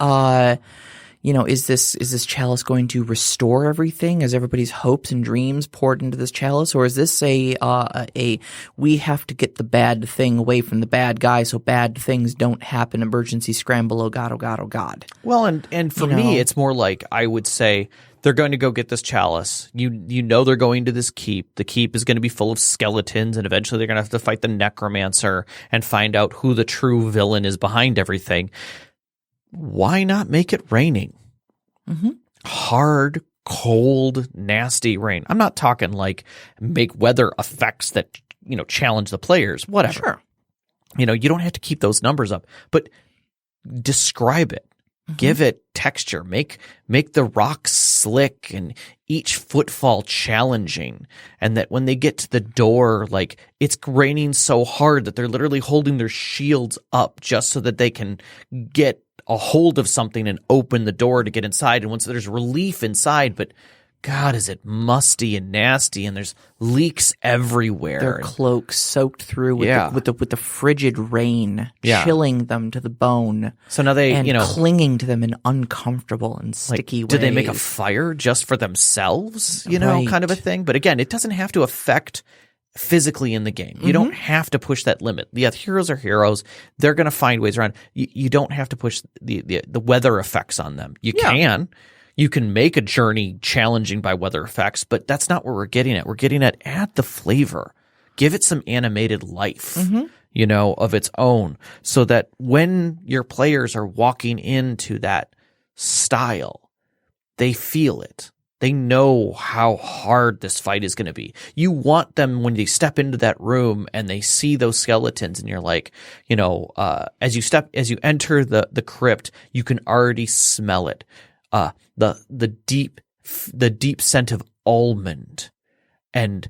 is this chalice going to restore everything? Is everybody's hopes and dreams poured into this chalice, or is this a we have to get the bad thing away from the bad guy so bad things don't happen? Emergency scramble! Oh God! Oh God! Oh God! Well, and for me, it's more like I would say they're going to go get this chalice. You know they're going to this keep. The keep is going to be full of skeletons, and eventually they're going to have to fight the necromancer and find out who the true villain is behind everything. Why not make it raining? Hard, cold, nasty rain. I'm not talking like make weather effects that challenge the players. Whatever. Sure. You don't have to keep those numbers up, but describe it. Give it texture. Make the rocks slick and each footfall challenging. And that when they get to the door, like it's raining so hard that they're literally holding their shields up just so that they can get a hold of something and open the door to get inside. And once there's relief inside, but God, is it musty and nasty, and there's leaks everywhere. Their cloaks soaked through with the frigid rain, chilling them to the bone. So now they, clinging to them in uncomfortable and sticky ways. Do they make a fire just for themselves? Kind of a thing. But again, it doesn't have to affect physically in the game. You don't have to push that limit. The heroes are heroes. They're going to find ways around. You don't have to push the weather effects on them. You can. You can make a journey challenging by weather effects, but that's not what we're getting at. We're getting at add the flavor. Give it some animated life, of its own, so that when your players are walking into that style, they feel it. They know how hard this fight is going to be. You want them, when they step into that room and they see those skeletons, and you're like, as you enter the crypt, you can already smell it. The deep scent of almond and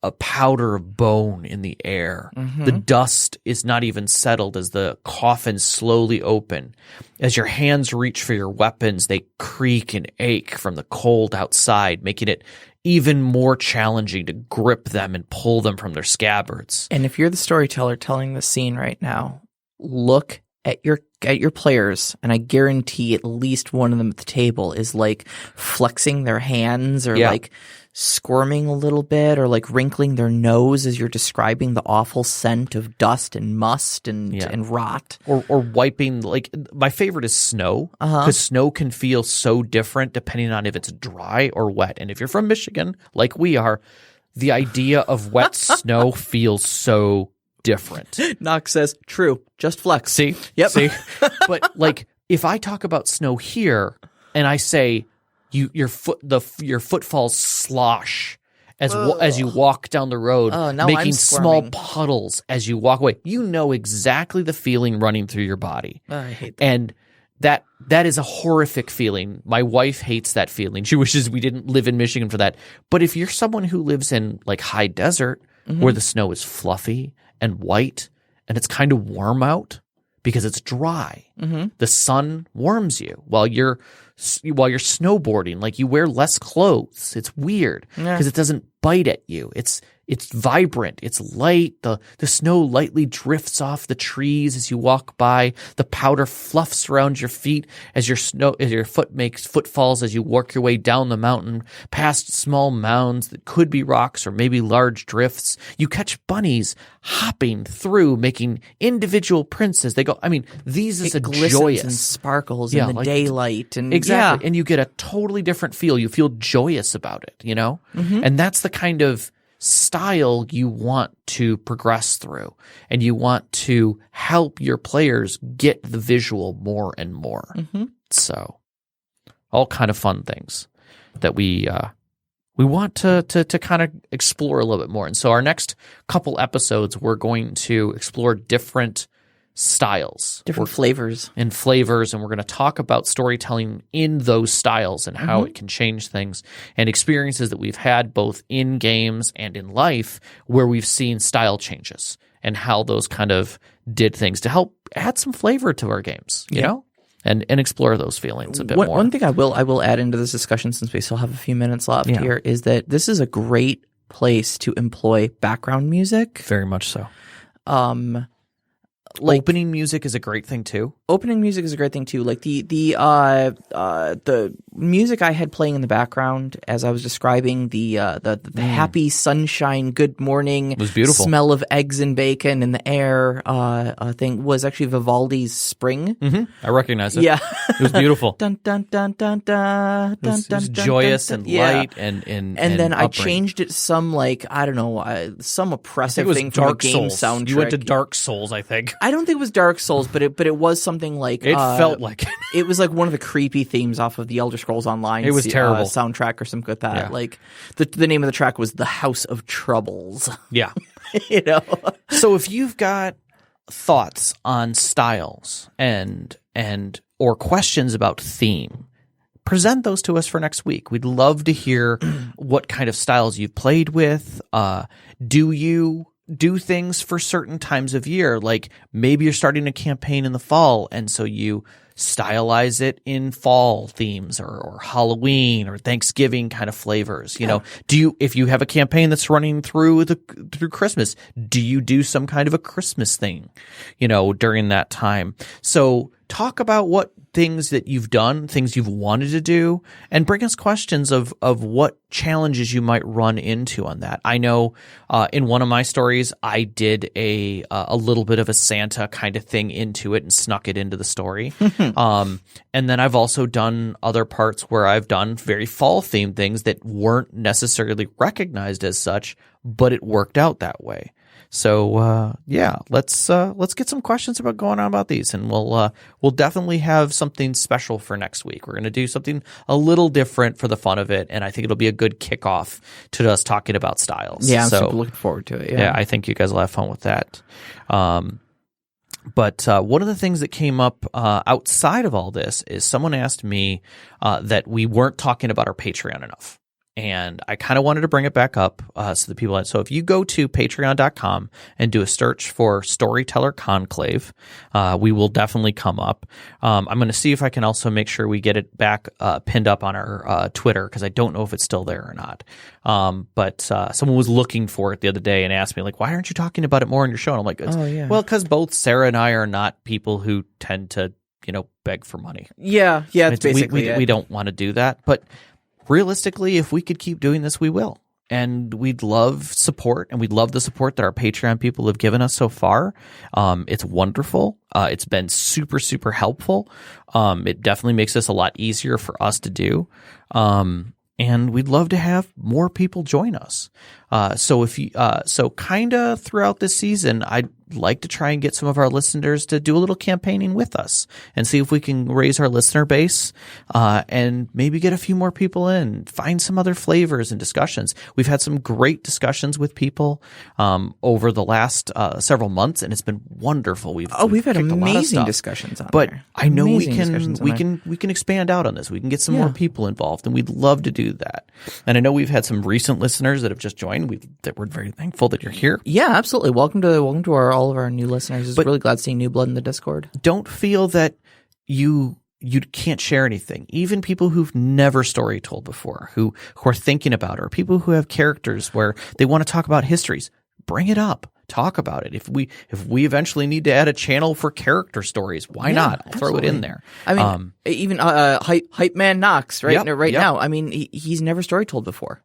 a powder of bone in the air. The dust is not even settled as the coffins slowly open. As your hands reach for your weapons, they creak and ache from the cold outside, making it even more challenging to grip them and pull them from their scabbards. And if you're the storyteller telling the scene right now, look at your players, and I guarantee at least one of them at the table is like flexing their hands or like squirming a little bit or like wrinkling their nose as you're describing the awful scent of dust and must and rot. Or wiping, like my favorite is snow, because snow can feel so different depending on if it's dry or wet. And if you're from Michigan, like we are, the idea of wet snow feels so different. Knox says, true, just flex. See? Yep. See? But like if I talk about snow here and I say your footfalls slosh as you walk down the road, making small puddles as you walk away. You know exactly the feeling running through your body. I hate that. And that is a horrific feeling. My wife hates that feeling. She wishes we didn't live in Michigan for that. But if you're someone who lives in like high desert where the snow is fluffy and white and it's kind of warm out because it's dry, the sun warms you while you're snowboarding. Like you wear less clothes. It's weird because it doesn't bite at you. It's vibrant. It's light. The snow lightly drifts off the trees as you walk by. The powder fluffs around your feet as your foot makes footfalls as you work your way down the mountain past small mounds that could be rocks or maybe large drifts. You catch bunnies hopping through, making individual prints as they go. I mean, it glistens and sparkles in the daylight, and exactly, and you get a totally different feel. You feel joyous about it, and that's the kind of style you want to progress through, and you want to help your players get the visual more and more. So all kind of fun things that we want to kind of explore a little bit more. And so our next couple episodes, we're going to explore different styles, different flavors, and we're going to talk about storytelling in those styles and how it can change things, and experiences that we've had both in games and in life where we've seen style changes and how those kind of did things to help add some flavor to our games, you know, and explore those feelings a bit more. One thing I will add into this discussion, since we still have a few minutes left here, is that this is a great place to employ background music. Very much so. Opening music is a great thing too. Opening music is a great thing too. Like the music I had playing in the background as I was describing the happy sunshine, good morning, it was beautiful. Smell of eggs and bacon in the air thing was actually Vivaldi's Spring. I recognize it. Yeah, it was beautiful. Dun dun dun dun dun. It was joyous and light and then I upbringing. changed it some some oppressive thing from a game soundtrack. You went to Dark Souls, I think. I don't think it was Dark Souls, but it was something like it felt like it. It was like one of the creepy themes off of the Elder Scrolls Online. It was terrible soundtrack or something like that. Yeah. Like the name of the track was "The House of Troubles." Yeah, So if you've got thoughts on styles and or questions about theme, present those to us for next week. We'd love to hear what kind of styles you've played with. Do you do things for certain times of year? Like maybe you're starting a campaign in the fall, and so you stylize it in fall themes or Halloween or Thanksgiving kind of flavors. If you have a campaign that's running through Christmas, do you do some kind of a Christmas thing, during that time? So talk about what things that you've done, things you've wanted to do, and bring us questions of what challenges you might run into on that. I know in one of my stories, I did a little bit of a Santa kind of thing into it and snuck it into the story. And then I've also done other parts where I've done very fall-themed things that weren't necessarily recognized as such, but it worked out that way. So let's get some questions about going on about these, and we'll definitely have something special for next week. We're going to do something a little different for the fun of it, and I think it'll be a good kickoff to us talking about styles. Yeah, I'm super looking forward to it. Yeah, I think you guys will have fun with that. But one of the things that came up outside of all this is someone asked me that we weren't talking about our Patreon enough. And I kind of wanted to bring it back up so the people. So if you go to patreon.com and do a search for Storyteller Conclave, we will definitely come up. I'm going to see if I can also make sure we get it back pinned up on our Twitter, because I don't know if it's still there or not. But someone was looking for it the other day and asked me, like, why aren't you talking about it more in your show? And I'm like, well, because both Sarah and I are not people who tend to, beg for money. Yeah, it's basically we don't want to do that. But realistically, if we could keep doing this, we will. And we'd love support, and we'd love the support that our Patreon people have given us so far. It's wonderful. It's been super, super helpful. It definitely makes this a lot easier for us to do. And we'd love to have more people join us. So kind of throughout this season, I'd like to try and get some of our listeners to do a little campaigning with us and see if we can raise our listener base, and maybe get a few more people in, find some other flavors and discussions. We've had some great discussions with people, over the last, several months, and it's been wonderful. We've had amazing discussions on but there. I know we Amazing can expand out on this. We can get some more people involved, and we'd love to do that. And I know we've had some recent listeners that have just joined. We're very thankful that you're here. Yeah, absolutely. Welcome to all of our new listeners. Just really glad seeing new blood in the Discord. Don't feel that you can't share anything. Even people who've never story told before, who are thinking about it, or people who have characters where they want to talk about histories, bring it up. Talk about it. If we eventually need to add a channel for character stories, why not? I'll throw it in there. I mean, even Hype Man Knox right now. I mean, he's never story told before.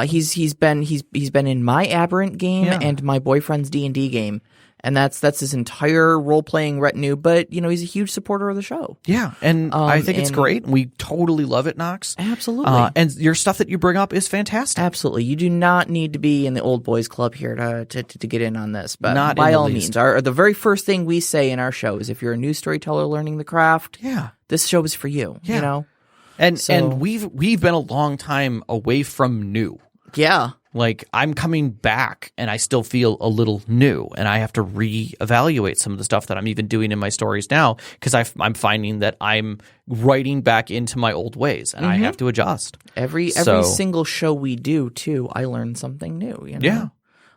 He's been in my Aberrant game and my boyfriend's D&D game, and that's his entire role playing retinue. But he's a huge supporter of the show. Yeah, and I think it's great. We totally love it, Knox. Absolutely. And your stuff that you bring up is fantastic. Absolutely. You do not need to be in the old boys club here to get in on this. But not by all means, the very first thing we say in our show is, if you're a new storyteller learning the craft, this show is for you. Yeah. And we've been a long time away from new. Yeah. Like, I'm coming back and I still feel a little new, and I have to reevaluate some of the stuff that I'm even doing in my stories now, because I'm finding that I'm writing back into my old ways, and I have to adjust. Every single show we do too, I learn something new. Yeah.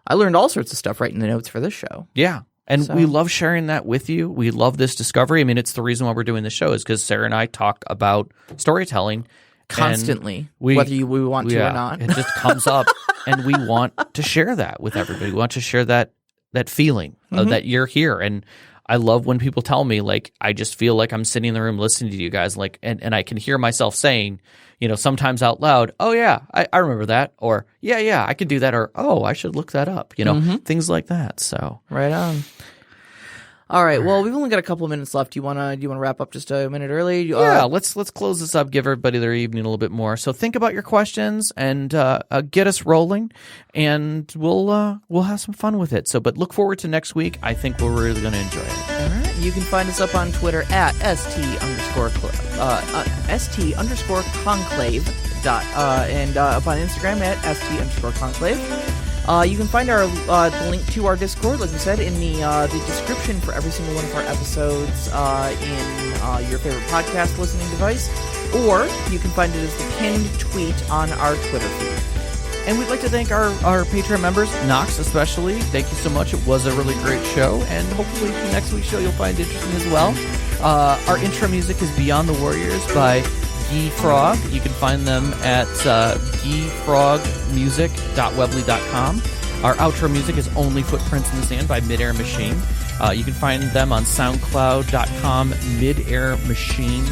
I learned all sorts of stuff writing the notes for this show. Yeah. And we love sharing that with you. We love this discovery. I mean, it's the reason why we're doing this show, is because Sarah and I talk about storytelling constantly, whether we want to or not. It just comes up, and we want to share that with everybody. We want to share that feeling that you're here. And I love when people tell me, like, I just feel like I'm sitting in the room listening to you guys, like, and I can hear myself saying, sometimes out loud, oh yeah, I remember that, or yeah, I could do that, or oh, I should look that up, things like that. So right on. All right. Well, we've only got a couple of minutes left. Do you want to wrap up just a minute early? Let's close this up. Give everybody their evening a little bit more. So think about your questions and get us rolling, and we'll have some fun with it. So, but look forward to next week. I think we're really going to enjoy it. All right. You can find us up on Twitter at st_conclave. And up on Instagram at st_conclave. You can find our the link to our Discord, like we said, in the description for every single one of our episodes in your favorite podcast listening device, or you can find it as the pinned tweet on our Twitter feed. And we'd like to thank our Patreon members, Knox especially. Thank you so much. It was a really great show, and hopefully next week's show you'll find interesting as well. Our intro music is Beyond the Warriors by Guy Frog. You can find them at guyfrogmusic.weebly.com. Our outro music is Only Footprints in the Sand by Midair Machine. You can find them on soundcloud.com, Midair Machine,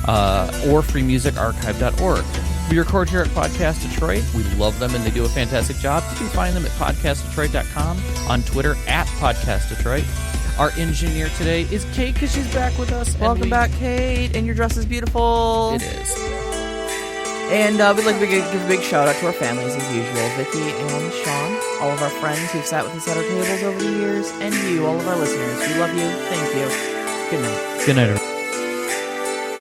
or freemusicarchive.org. We record here at Podcast Detroit. We love them, and they do a fantastic job. You can find them at podcastdetroit.com, on Twitter at Podcast Detroit. Our engineer today is Kate because she's back with us. Welcome back, Kate. And your dress is beautiful. It is. And we'd like to give a big shout out to our families as usual. Vicky and Sean, all of our friends who've sat with us at our tables over the years, and you, all of our listeners. We love you. Thank you. Good night. Good night, everyone.